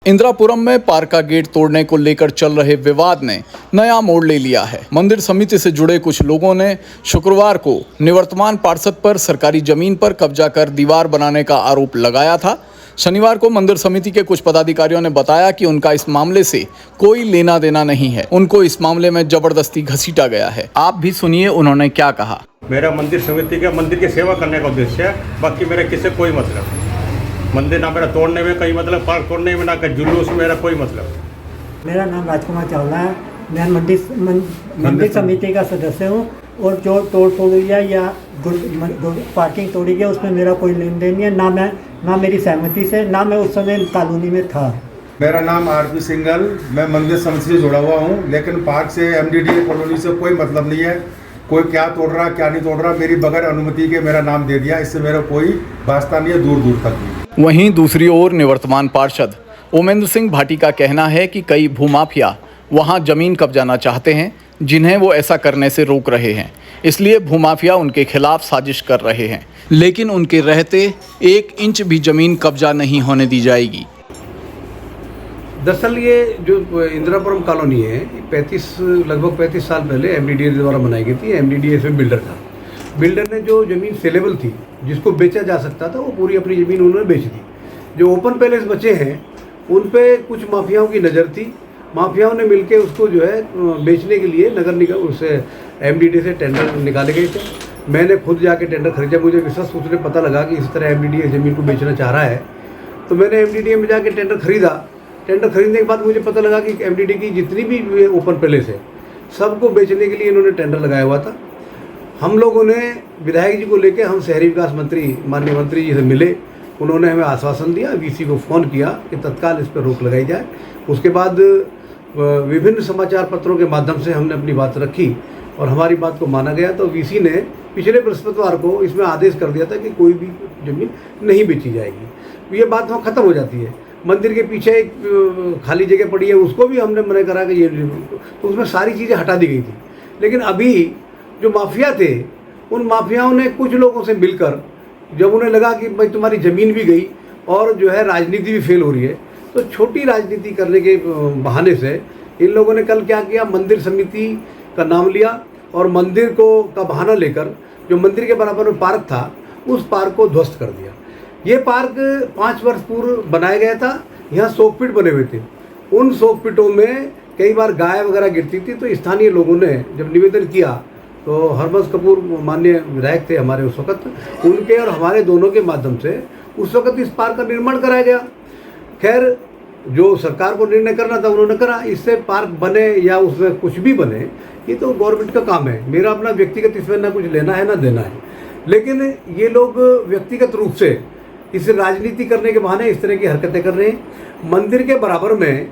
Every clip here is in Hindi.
इंदिरापुरम में पार्क का गेट तोड़ने को लेकर चल रहे विवाद ने नया मोड़ ले लिया है। मंदिर समिति से जुड़े कुछ लोगों ने शुक्रवार को निवर्तमान पार्षद पर सरकारी जमीन पर कब्जा कर दीवार बनाने का आरोप लगाया था। शनिवार को मंदिर समिति के कुछ पदाधिकारियों ने बताया कि उनका इस मामले से कोई लेना देना नहीं है, उनको इस मामले में जबरदस्ती घसीटा गया है। आप भी सुनिए उन्होंने क्या कहा। मेरा मंदिर समिति का मंदिर की सेवा करने का उद्देश्य है, बाकी मेरा किसी कोई मतलब नहीं। मंदिर ना मेरा तोड़ने में कोई मतलब, पार्क तोड़ने में ना का जुलूस में मेरा कोई मतलब। मेरा नाम राजकुमार चावला है। मैं मंदिर समिति का सदस्य हूँ और जो तोड़ या पार्किंग तोड़ी गई उसमें मेरा कोई लेन देन नहीं है, ना मेरी सहमति से, ना मैं उस समय कॉलोनी में था। मेरा नाम आरपी सिंघल, मैं मंदिर समिति से जुड़ा हुआ हूँ, लेकिन पार्क से एमडीडीए कॉलोनी से कोई मतलब नहीं है। कोई क्या तोड़ रहा क्या नहीं तोड़ रहा, मेरी बगैर अनुमति के मेरा नाम दे दिया, इससे मेरा कोई वास्ता नहीं है दूर दूर तक भी। वहीं दूसरी ओर निवर्तमान पार्षद ओमेंद्र सिंह भाटी का कहना है कि कई भूमाफिया वहां जमीन कब्जाना चाहते हैं, जिन्हें वो ऐसा करने से रोक रहे हैं। इसलिए भूमाफिया उनके खिलाफ साजिश कर रहे हैं, लेकिन उनके रहते 1 इंच भी जमीन कब्जा नहीं होने दी जाएगी। दरअसल ये जो इंदिरापुरम कॉलोनी है, लगभग 35 साल पहले एमडीडीए द्वारा बनाई गई थी। एमडीडीए इसमें बिल्डर था। बिल्डर ने जो ज़मीन सेलेबल थी, जिसको बेचा जा सकता था, वो पूरी अपनी ज़मीन उन्होंने बेच दी। जो ओपन पैलेस बचे हैं उन पे कुछ माफियाओं की नज़र थी। माफियाओं ने मिलकर उसको जो है बेचने के लिए नगर निगम उससे एमडीडीए से टेंडर निकाले गए थे। मैंने खुद जाके टेंडर खरीदा। मुझे विश्वास उसने पता लगा कि इस तरह एमडीडीए ज़मीन को बेचना चाह रहा है, तो मैंने एमडीडीए में जाके टेंडर खरीदा। टेंडर खरीदने के बाद मुझे पता लगा कि एमडीडीए की जितनी भी ओपन पैलेस है, सबको बेचने के लिए इन्होंने टेंडर लगाया हुआ था। हम लोगों ने विधायक जी को लेकर हम शहरी विकास मंत्री माननीय मंत्री जी से मिले। उन्होंने हमें आश्वासन दिया, वीसी को फ़ोन किया कि तत्काल इस पर रोक लगाई जाए। उसके बाद विभिन्न समाचार पत्रों के माध्यम से हमने अपनी बात रखी और हमारी बात को माना गया। तो वीसी ने पिछले बृहस्पतिवार को इसमें आदेश कर दिया था कि कोई भी ज़मीन नहीं बेची जाएगी। ये बात वहाँ ख़त्म हो जाती है। मंदिर के पीछे एक खाली जगह पड़ी है, उसको भी हमने मना करा कि ये, तो उसमें सारी चीज़ें हटा दी गई थी। लेकिन अभी जो माफिया थे, उन माफियाओं ने कुछ लोगों से मिलकर, जब उन्हें लगा कि भाई तुम्हारी ज़मीन भी गई और जो है राजनीति भी फेल हो रही है, तो छोटी राजनीति करने के बहाने से इन लोगों ने कल क्या किया, मंदिर समिति का नाम लिया और मंदिर को का बहाना लेकर जो मंदिर के बराबर में पार्क था, उस पार्क को ध्वस्त कर दिया। ये पार्क 5 वर्ष पूर्व बनाया गया था। यहाँ शोकपीट बने हुए थे। उन शोकपीटों में कई बार गाय वगैरह गिरती थी। तो स्थानीय लोगों ने जब निवेदन किया, तो हरबंस कपूर माननीय विधायक थे हमारे उस वक़्त, उनके और हमारे दोनों के माध्यम से उस वक़्त इस पार्क का निर्माण कराया गया। खैर, जो सरकार को निर्णय करना था उन्होंने करा। इससे पार्क बने या उसमें कुछ भी बने, ये तो गवर्नमेंट का काम है। मेरा अपना व्यक्तिगत इसमें ना कुछ लेना है ना देना है। लेकिन ये लोग व्यक्तिगत रूप से इस राजनीति करने के बहाने इस तरह की हरकतें कर रहे हैं। मंदिर के बराबर में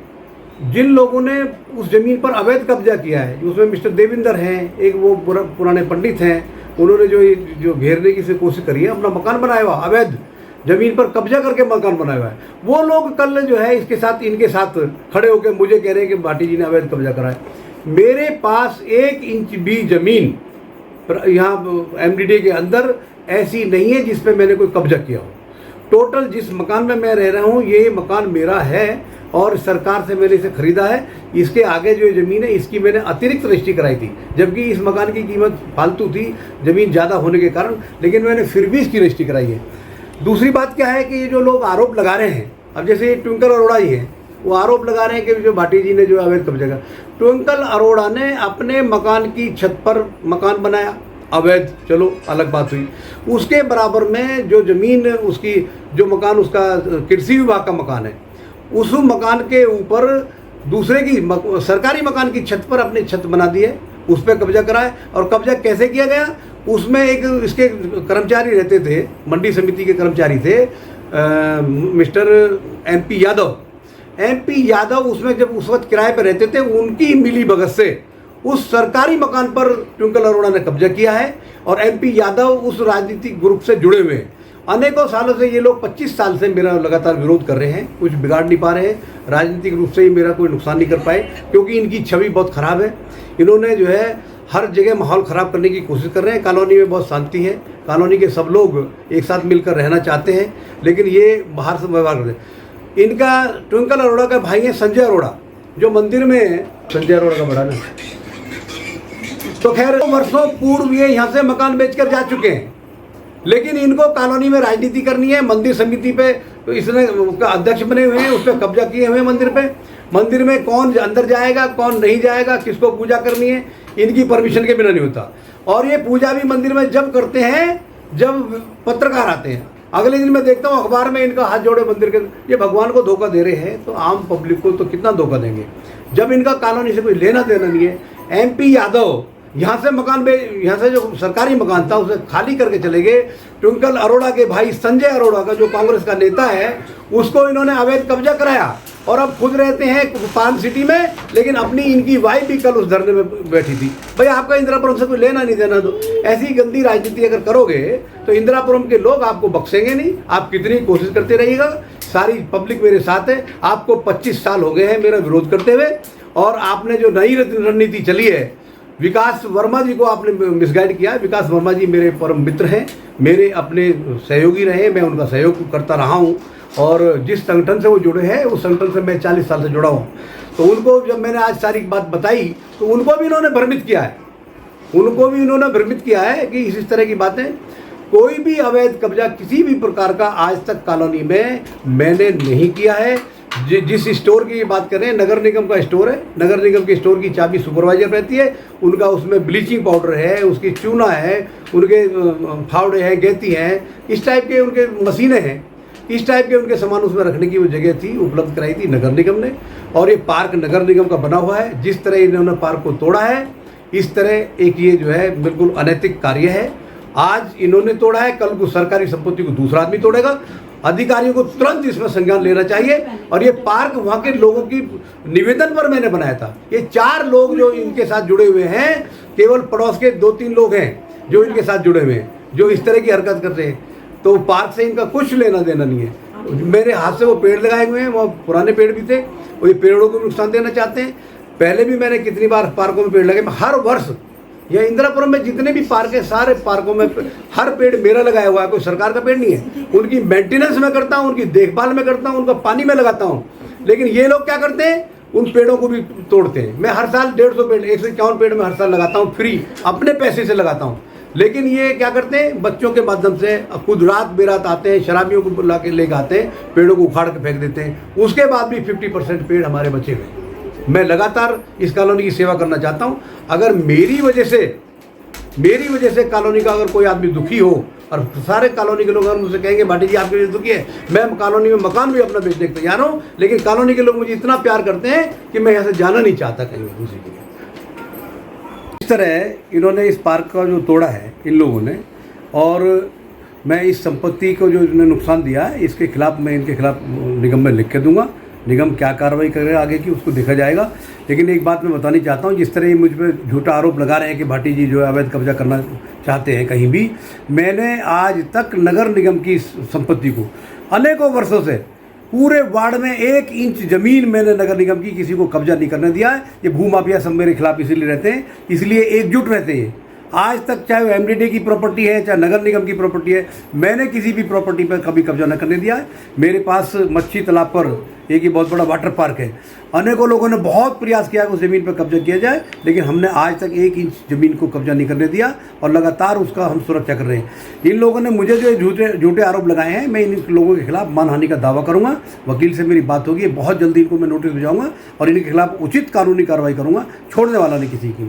जिन लोगों ने उस ज़मीन पर अवैध कब्जा किया है, उसमें मिस्टर देविंदर हैं, एक वो पुराने पंडित हैं, उन्होंने जो घेरने की कोशिश करी है, अपना मकान बनाया हुआ, अवैध ज़मीन पर कब्जा करके मकान बनाया हुआ है। वो लोग कल जो है इनके साथ खड़े होकर मुझे कह रहे हैं कि भाटी जी ने अवैध कब्जा करा है। मेरे पास 1 इंच भी ज़मीन यहाँ एमडीडीए के अंदर ऐसी नहीं है जिस पर मैंने कोई कब्जा किया हो। टोटल जिस मकान में मैं रह रहा हूँ, ये मकान मेरा है और सरकार से मैंने इसे खरीदा है। इसके आगे जो ज़मीन है, इसकी मैंने अतिरिक्त रजिस्ट्री कराई थी, जबकि इस मकान की कीमत फालतू थी ज़मीन ज़्यादा होने के कारण, लेकिन मैंने फिर भी इसकी रजिस्ट्री कराई है। दूसरी बात क्या है कि ये जो लोग आरोप लगा रहे हैं, अब जैसे ट्विंकल अरोड़ा जी हैं, वो आरोप लगा रहे हैं कि जो भाटी जी ने जो अवैध कब्जा करा। ट्विंकल अरोड़ा ने अपने मकान की छत पर मकान बनाया, अवैध, चलो अलग बात हुई। उसके बराबर में जो ज़मीन उसकी, जो मकान उसका कृषि विभाग का मकान है, उस मकान के ऊपर दूसरे की सरकारी मकान की छत पर अपनी छत बना दी है, उस पर कब्जा करा है। और कब्जा कैसे किया गया, उसमें एक इसके कर्मचारी रहते थे, मंडी समिति के कर्मचारी थे, मिस्टर MP यादव उसमें जब उस वक्त किराए पर रहते थे, उनकी मिली भगत से उस सरकारी मकान पर ट्विंकल अरोड़ा ने कब्जा किया है। और MP यादव उस राजनीतिक ग्रुप से जुड़े हुए हैं। अनेकों सालों से ये लोग 25 साल से मेरा लगातार विरोध कर रहे हैं, कुछ बिगाड़ नहीं पा रहे हैं। राजनीतिक रूप से ही मेरा कोई नुकसान नहीं कर पाए, क्योंकि इनकी छवि बहुत ख़राब है। इन्होंने जो है हर जगह माहौल ख़राब करने की कोशिश कर रहे हैं। कॉलोनी में बहुत शांति है, कॉलोनी के सब लोग एक साथ मिलकर रहना चाहते हैं, लेकिन ये बाहर से व्यवहार करते हैं। इनका ट्विंकल अरोड़ा का भाई है संजय अरोड़ा, जो मंदिर में संजय अरोड़ा का बड़ा ना। तो खैर वर्षों पूर्व ये यहाँ से मकान बेचकर जा चुके हैं, लेकिन इनको कॉलोनी में राजनीति करनी है। मंदिर समिति पे तो इसने उसका अध्यक्ष बने हुए हैं, उस पर कब्जा किए हुए हैं मंदिर पे। मंदिर में कौन अंदर जाएगा, कौन नहीं जाएगा, किसको पूजा करनी है, इनकी परमिशन के बिना नहीं होता। और ये पूजा भी मंदिर में जब करते हैं जब पत्रकार आते हैं। अगले दिन मैं देखता हूँ अखबार में इनका हाथ जोड़े मंदिर के। ये भगवान को धोखा दे रहे हैं तो आम पब्लिक को तो कितना धोखा देंगे, जब इनका कॉलोनी से कोई लेना देना नहीं है। MP यादव यहाँ से यहाँ से जो सरकारी मकान था उसे खाली करके चले गए। ट्विंकल अरोड़ा के भाई संजय अरोड़ा का, जो कांग्रेस का नेता है, उसको इन्होंने अवैध कब्जा कराया और अब खुद रहते हैं पान सिटी में, लेकिन अपनी इनकी वाइफ भी कल उस धरने में बैठी थी। भाई आपका इंदिरापुरम से कोई लेना नहीं देना। दो ऐसी गंदी राजनीति अगर करोगे तो इंदिरापुरम के लोग आपको बख्शेंगे नहीं। आप कितनी कोशिश करते रहिएगा, सारी पब्लिक मेरे साथ है। आपको 25 साल हो गए हैं मेरा विरोध करते हुए, और आपने जो नई रणनीति चली है, विकास वर्मा जी को आपने मिसगाइड किया। विकास वर्मा जी मेरे परम मित्र हैं, मेरे अपने सहयोगी रहे, मैं उनका सहयोग करता रहा हूँ। और जिस संगठन से वो जुड़े हैं उस संगठन से मैं 40 साल से जुड़ा हूँ। तो उनको जब मैंने आज सारी बात बताई तो उनको भी इन्होंने भ्रमित किया है, कि इस तरह की बातें। कोई भी अवैध कब्जा किसी भी प्रकार का आज तक कॉलोनी में मैंने नहीं किया है। जिस स्टोर की बात करें, नगर निगम का स्टोर है, नगर निगम के स्टोर की चाबी सुपरवाइजर रहती है, उनका उसमें ब्लीचिंग पाउडर है, उसकी चूना है, उनके फावड़े हैं, गेती हैं, इस टाइप के उनके मशीनें हैं, इस टाइप के उनके सामान उसमें रखने की वो जगह थी, उपलब्ध कराई थी नगर निगम ने। और ये पार्क नगर निगम का बना हुआ है। जिस तरह इन्होंने पार्क को तोड़ा है, इस तरह एक ये जो है बिल्कुल अनैतिक कार्य है। आज इन्होंने तोड़ा है, कल को सरकारी संपत्ति को दूसरा आदमी तोड़ेगा। अधिकारियों को तुरंत इसमें संज्ञान लेना चाहिए। और ये पार्क वहाँ के लोगों की निवेदन पर मैंने बनाया था। ये 4 लोग जो इनके साथ जुड़े हुए हैं, केवल पड़ोस के 2-3 लोग हैं जो इनके साथ जुड़े हुए हैं, जो इस तरह की हरकत करते हैं। तो पार्क से इनका कुछ लेना देना नहीं है। मेरे हाथ से वो पेड़ लगाए हुए हैं, वो पुराने पेड़ भी थे, वो ये पेड़ों को नुकसान देना चाहते हैं। पहले भी मैंने कितनी बार पार्कों में पेड़ लगे। मैं हर वर्ष या इंदिरापुरम में जितने भी पार्क है, सारे पार्कों में हर पेड़ मेरा लगाया हुआ है, कोई सरकार का पेड़ नहीं है। उनकी मेंटेनेंस में करता हूँ, उनकी देखभाल में करता हूँ, उनका पानी में लगाता हूँ। लेकिन ये लोग क्या करते हैं, उन पेड़ों को भी तोड़ते हैं। मैं हर साल 150 पेड़, 151 पेड़ में हर साल लगाता हूँ, फ्री अपने पैसे से लगाता हूँ। लेकिन ये क्या करते हैं, बच्चों के माध्यम से खुद रात बेरात आते हैं, शराबियों को बुला के लेकर आते हैं, पेड़ों को उखाड़ के फेंक देते हैं। उसके बाद भी 50% पेड़ हमारे बचे हुए हैं। मैं लगातार इस कॉलोनी की सेवा करना चाहता हूँ। अगर मेरी वजह से कॉलोनी का अगर कोई आदमी दुखी हो, और सारे कॉलोनी के लोग अगर मुझसे कहेंगे भाटी जी आपके लिए दुखी है, मैं कॉलोनी में मकान भी अपना बेचने को तैयार हूँ। लेकिन कॉलोनी के लोग मुझे इतना प्यार करते हैं कि मैं यहाँ से जाना नहीं चाहता कहीं दूसरी जगह। इस तरह इन्होंने इस पार्क का जो तोड़ा है इन लोगों ने, और मैं इस संपत्ति को जो इन्होंने नुकसान दिया है, इसके खिलाफ मैं इनके खिलाफ निगम में लिख के दूंगा। निगम क्या कार्रवाई करेगा आगे की उसको देखा जाएगा। लेकिन एक बात मैं बतानी चाहता हूँ, जिस तरह ये मुझ पर झूठा आरोप लगा रहे हैं कि भाटी जी जो है अवैध कब्जा करना चाहते हैं कहीं भी, मैंने आज तक नगर निगम की संपत्ति को अनेकों वर्षों से पूरे वार्ड में 1 इंच ज़मीन मैंने नगर निगम की किसी को कब्जा नहीं करने दिया है। ये भूमाफिया सब मेरे खिलाफ इसीलिए रहते हैं, इसलिए एकजुट रहते हैं। आज तक चाहे वो MDD की प्रॉपर्टी है, चाहे नगर निगम की प्रॉपर्टी है, मैंने किसी भी प्रॉपर्टी पर कभी कब्जा न करने दिया है। मेरे पास मच्छी तालाब पर एक ही बहुत बड़ा वाटर पार्क है। अनेकों लोगों ने बहुत प्रयास किया कि उस ज़मीन पर कब्जा किया जाए, लेकिन हमने आज तक 1 इंच ज़मीन को कब्जा नहीं करने दिया और लगातार उसका हम सुरक्षा कर रहे हैं। इन लोगों ने मुझे जो झूठे आरोप लगाए हैं, मैं इन लोगों के खिलाफ मानहानि का दावा करूंगा। वकील से मेरी बात होगी, बहुत जल्दी इनको मैं नोटिस भिजवाऊंगा और इनके खिलाफ उचित कानूनी कार्रवाई करूंगा। छोड़ने वाला नहीं किसी की।